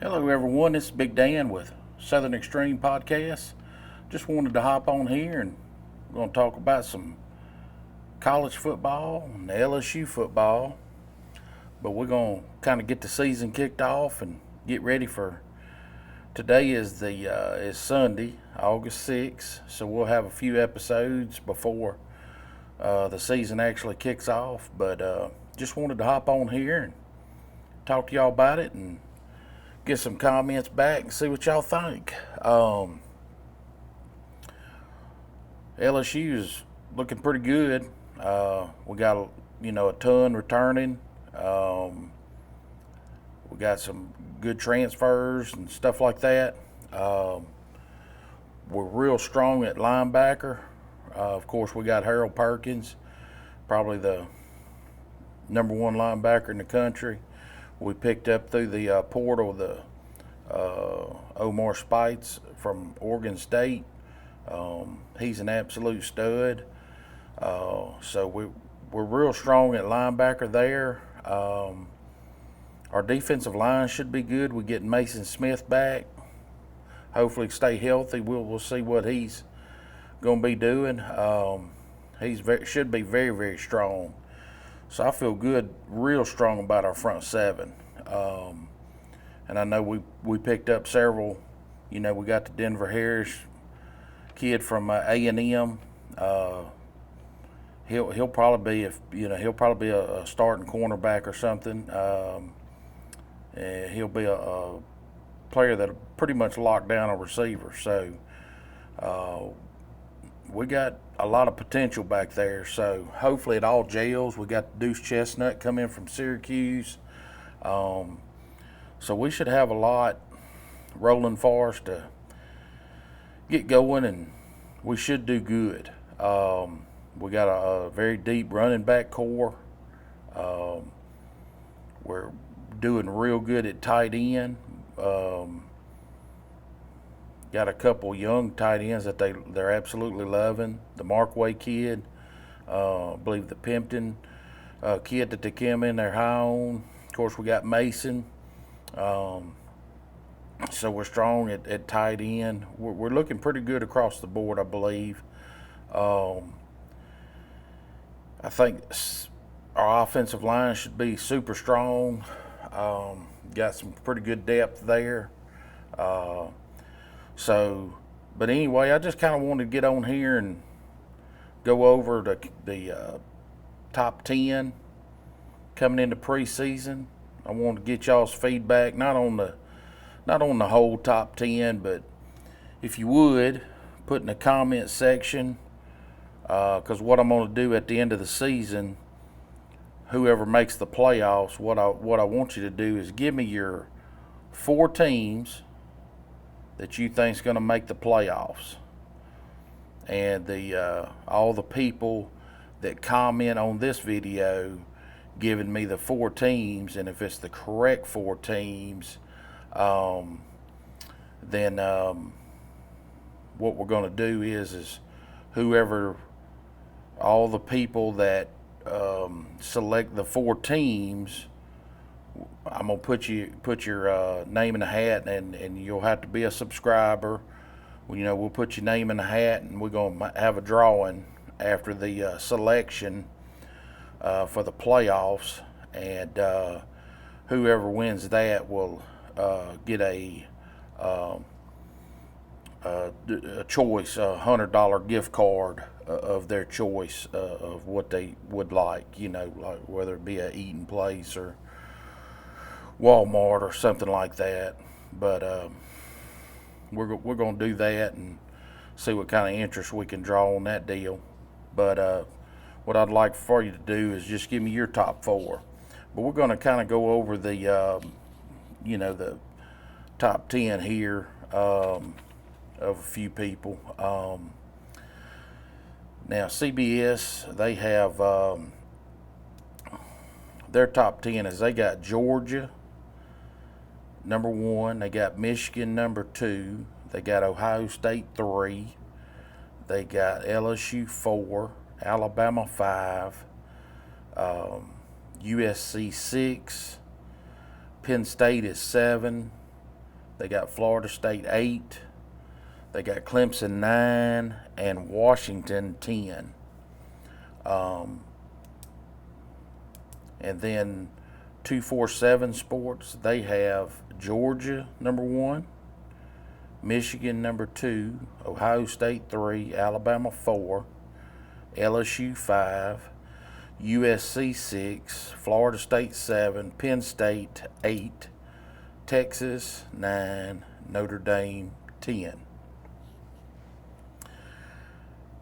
Hello, everyone. This is Big Dan with Southern Extreme Podcast. Just wanted to hop on here and we're going to talk about some college football and the LSU football. But we're going to kind of get the season kicked off and get ready for today. Is Sunday, August 6th, so we'll have a few episodes before the season actually kicks off. But just wanted to hop on here and talk to y'all about it and get some comments back and see what y'all think. LSU is looking pretty good. We got a ton returning. We got some good transfers and stuff like that. We're real strong at linebacker. Of course, we got Harold Perkins, probably the number one linebacker in the country. We picked up through the portal the Omar Spites from Oregon State. He's an absolute stud. So we're real strong at linebacker there. Our defensive line should be good. We're getting Mason Smith back. Hopefully stay healthy. We'll see what he's going to be doing. Should be very, very strong. So I feel good, real strong about our front seven. And I know we picked up several. We got the Denver Harris kid from A&M. He'll probably be a starting cornerback or something. And he'll be a player that'll pretty much lock down a receiver. So we got a lot of potential back there. So hopefully it all gels. We got Deuce Chestnut coming from Syracuse. So we should have a lot rolling for us to get going, and we should do good. We got a very deep running back core. We're doing real good at tight end. Got a couple young tight ends that they're absolutely loving. The Markway kid, I believe the Pimpton kid that they came in there high on. Of course, we got Mason. So we're strong at tight end. We're looking pretty good across the board, I believe. I think our offensive line should be super strong. Got some pretty good depth there. But anyway, I just kind of wanted to get on here and go over the top 10 coming into preseason. I want to get y'all's feedback, not on the whole top 10, but if you would, put in the comment section, because what I'm going to do at the end of the season, whoever makes the playoffs, what I want you to do is give me your 4 teams that you think is going to make the playoffs, and all the people that comment on this video giving me the 4 teams, and if it's the correct 4 teams, then what we're going to do is whoever, all the people that select the 4 teams, I'm gonna put your name in the hat, and you'll have to be a subscriber. We'll put your name in the hat, and we're gonna have a drawing after the selection for the playoffs, and whoever wins that will get a choice, $100 gift card of their choice of what they would like. Like whether it be a eating place or Walmart or something like that. But we're going to do that and see what kind of interest we can draw on that deal. But what I'd like for you to do is just give me your top 4. But we're going to kind of go over the the top 10 here of a few people. Now CBS, they have their top 10 is they got Georgia number 1, they got Michigan number 2, they got Ohio State 3, they got LSU 4, Alabama 5, USC 6, Penn State is 7, They got Florida State 8. They got Clemson 9 and Washington 10. And then 247 Sports, they have Georgia number 1, Michigan number 2, Ohio State 3, Alabama 4, LSU 5, USC 6, Florida State 7, Penn State 8, Texas 9, Notre Dame 10.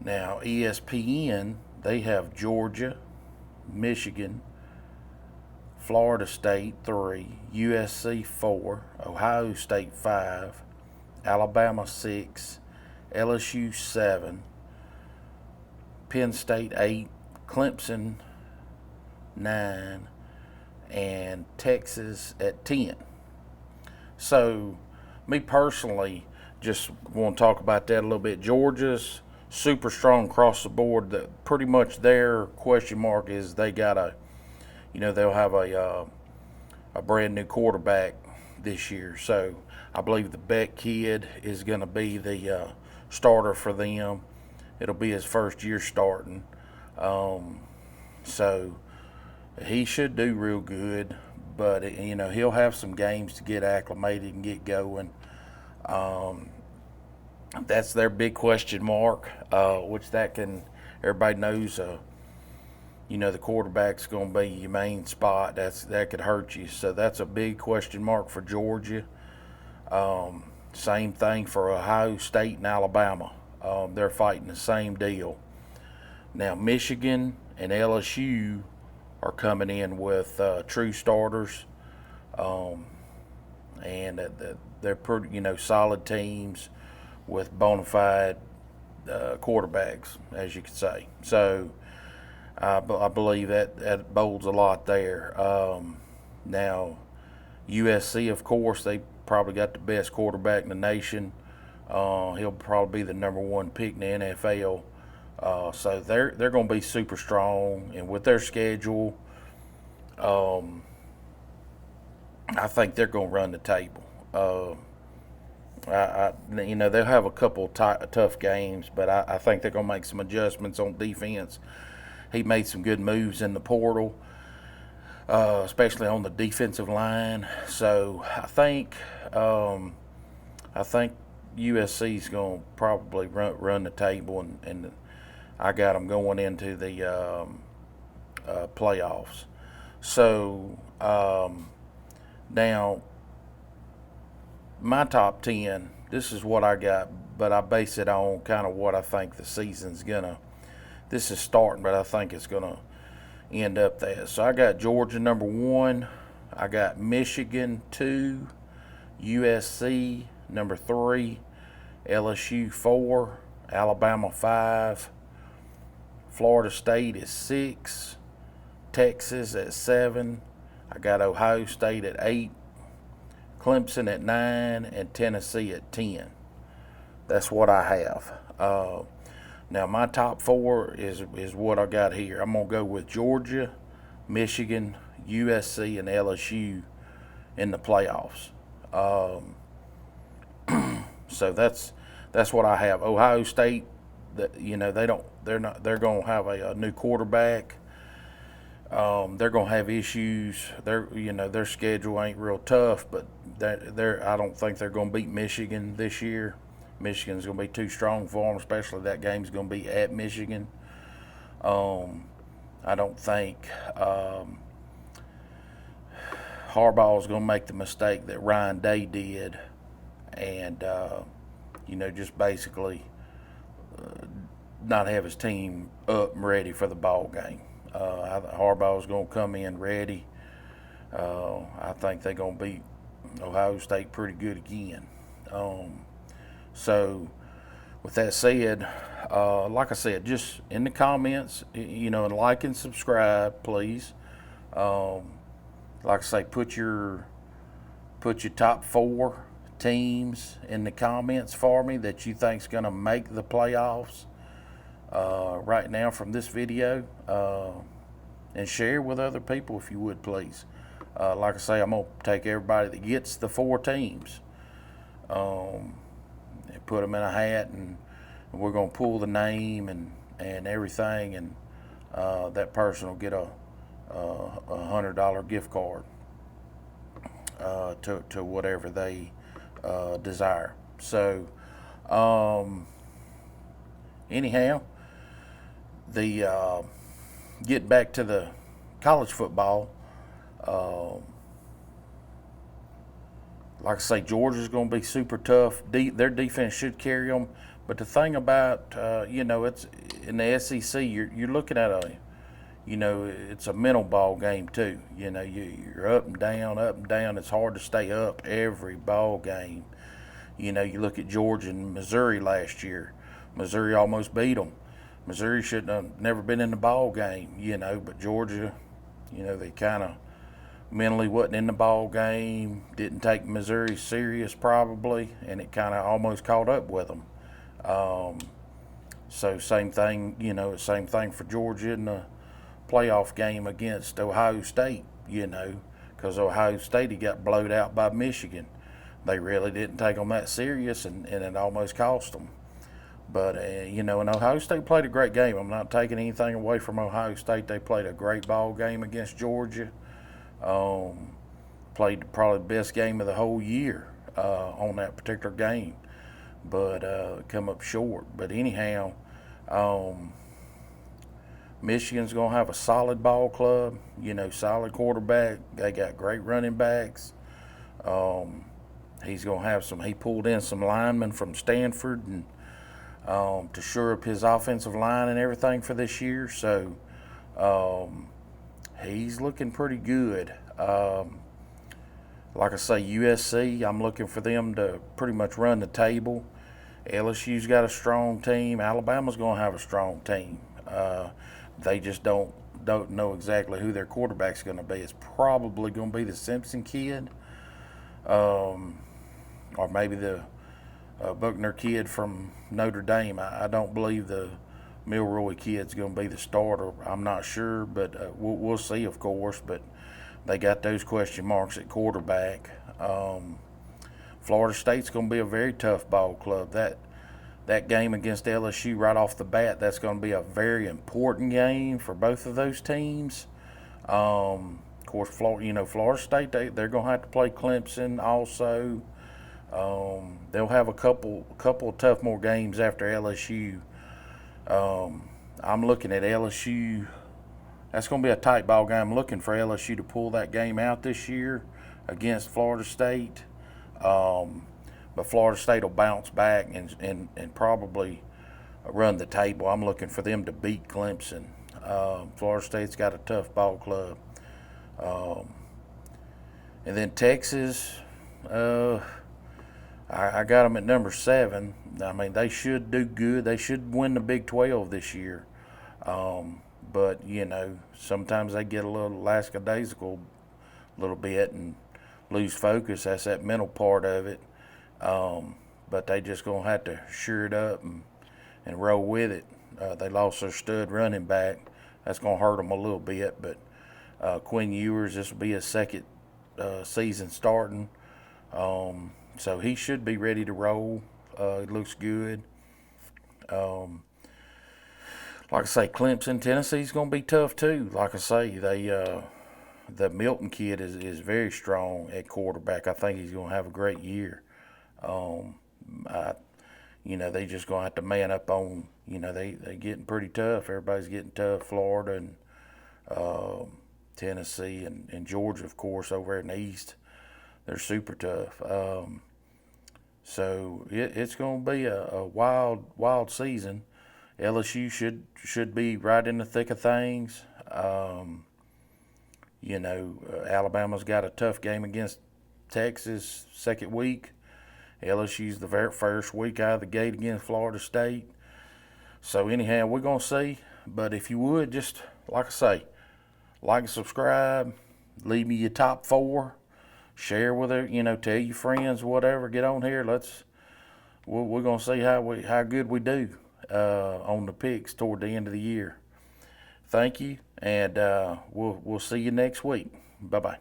Now ESPN, they have Georgia, Michigan, Florida State 3, USC 4, Ohio State 5, Alabama 6, LSU 7, Penn State 8, Clemson 9, and Texas at 10. So, me personally, just want to talk about that a little bit. Georgia's super strong across the board. Pretty much their question mark is they got they'll have a brand new quarterback this year. So I believe the Beck kid is going to be the starter for them. It'll be his first year starting. So he should do real good, but he'll have some games to get acclimated and get going. That's their big question mark, which everybody knows. The quarterback's going to be your main spot. That could hurt you. So that's a big question mark for Georgia. Same thing for Ohio State and Alabama. They're fighting the same deal. Now Michigan and LSU are coming in with true starters, and they're pretty solid teams with bona fide quarterbacks, as you could say. So I believe that bodes a lot there. Now, USC, of course, they probably got the best quarterback in the nation. He'll probably be the number 1 pick in the NFL. So they're going to be super strong, and with their schedule, I think they're going to run the table. They'll have a couple tough games, but I think they're going to make some adjustments on defense. He made some good moves in the portal, especially on the defensive line. So I think USC's going to probably run the table, and I got them going into the playoffs. So now my top 10, this is what I got, but I base it on kind of what I think the season's this is starting, but I think it's going to end up there. So I got Georgia number 1. I got Michigan 2, USC number 3, LSU 4, Alabama 5, Florida State is 6, Texas at 7. I got Ohio State at 8, Clemson at 9, and Tennessee at 10. That's what I have. Now my top 4 is what I got here. I'm gonna go with Georgia, Michigan, USC, and LSU in the playoffs. So that's what I have. Ohio State, they're gonna have a new quarterback. They're gonna have issues. Their schedule ain't real tough, but I don't think they're gonna beat Michigan this year. Michigan's going to be too strong for them, especially that game's going to be at Michigan. I don't think Harbaugh's going to make the mistake that Ryan Day did and, just basically not have his team up and ready for the ball game. Harbaugh's going to come in ready. I think they're going to beat Ohio State pretty good again. So, with that said, like I said, just in the comments, and like and subscribe, please. Like I say, put your top 4 teams in the comments for me that you think's going to make the playoffs right now from this video, and share with other people if you would, please. Like I say, I'm going to take everybody that gets the 4 teams. and put them in a hat, and we're going to pull the name and everything, and that person will get a $100 gift card to whatever they desire. So, anyhow, the get back to the college football. Like I say, Georgia's going to be super tough. Their defense should carry them. But the thing about, it's in the SEC, you're looking at it's a mental ball game too. You're up and down. It's hard to stay up every ball game. You look at Georgia and Missouri last year. Missouri almost beat them. Missouri should have never been in the ball game, but Georgia, they kind of mentally wasn't in the ball game, didn't take Missouri serious probably, and it kind of almost caught up with them. So same thing for Georgia in the playoff game against Ohio State, because Ohio State had got blowed out by Michigan. They really didn't take them that serious, and it almost cost them. But, and Ohio State played a great game. I'm not taking anything away from Ohio State. They played a great ball game against Georgia. Played probably the best game of the whole year on that particular game, but come up short. But anyhow, Michigan's going to have a solid ball club, solid quarterback. They got great running backs. He's going to have he pulled in some linemen from Stanford and to shore up his offensive line and everything for this year. So he's looking pretty good. Like I say, USC, I'm looking for them to pretty much run the table. LSU's got a strong team. Alabama's going to have a strong team. They just don't know exactly who their quarterback's going to be. It's probably going to be the Simpson kid, or maybe the Buckner kid from Notre Dame. I don't believe the Milroy kid's going to be the starter. I'm not sure, but we'll see, of course. But they got those question marks at quarterback. Florida State's going to be a very tough ball club. That game against LSU right off the bat, that's going to be a very important game for both of those teams. Of course, Florida State, they're going to have to play Clemson also. They'll have a couple of tough more games after LSU. I'm looking at LSU. That's going to be a tight ball game. I'm looking for LSU to pull that game out this year against Florida State. But Florida State will bounce back and probably run the table. I'm looking for them to beat Clemson. Florida State's got a tough ball club. And then Texas, I got them at number 7. I mean, they should do good. They should win the Big 12 this year. But, sometimes they get a little lackadaisical a little bit and lose focus. That's that mental part of it. But they just going to have to sure it up and roll with it. They lost their stud running back. That's going to hurt them a little bit. But Quinn Ewers, this will be his second season starting. So he should be ready to roll. It looks good. Like I say, Clemson, Tennessee's going to be tough too. Like I say, the Milton kid is very strong at quarterback. I think he's going to have a great year. They just going to have to man up on, they getting pretty tough. Everybody's getting tough. Florida and Tennessee and Georgia, of course, over in the East. They're super tough. So it's going to be a wild season. LSU should be right in the thick of things. Alabama's got a tough game against Texas second week. LSU's the very first week out of the gate against Florida State. So anyhow, we're going to see. But if you would, just like I say, like and subscribe, leave me your top 4, share with it, tell your friends, whatever. Get on here. We're going to see how good we do on the picks toward the end of the year. Thank you, and we'll see you next week. Bye-bye.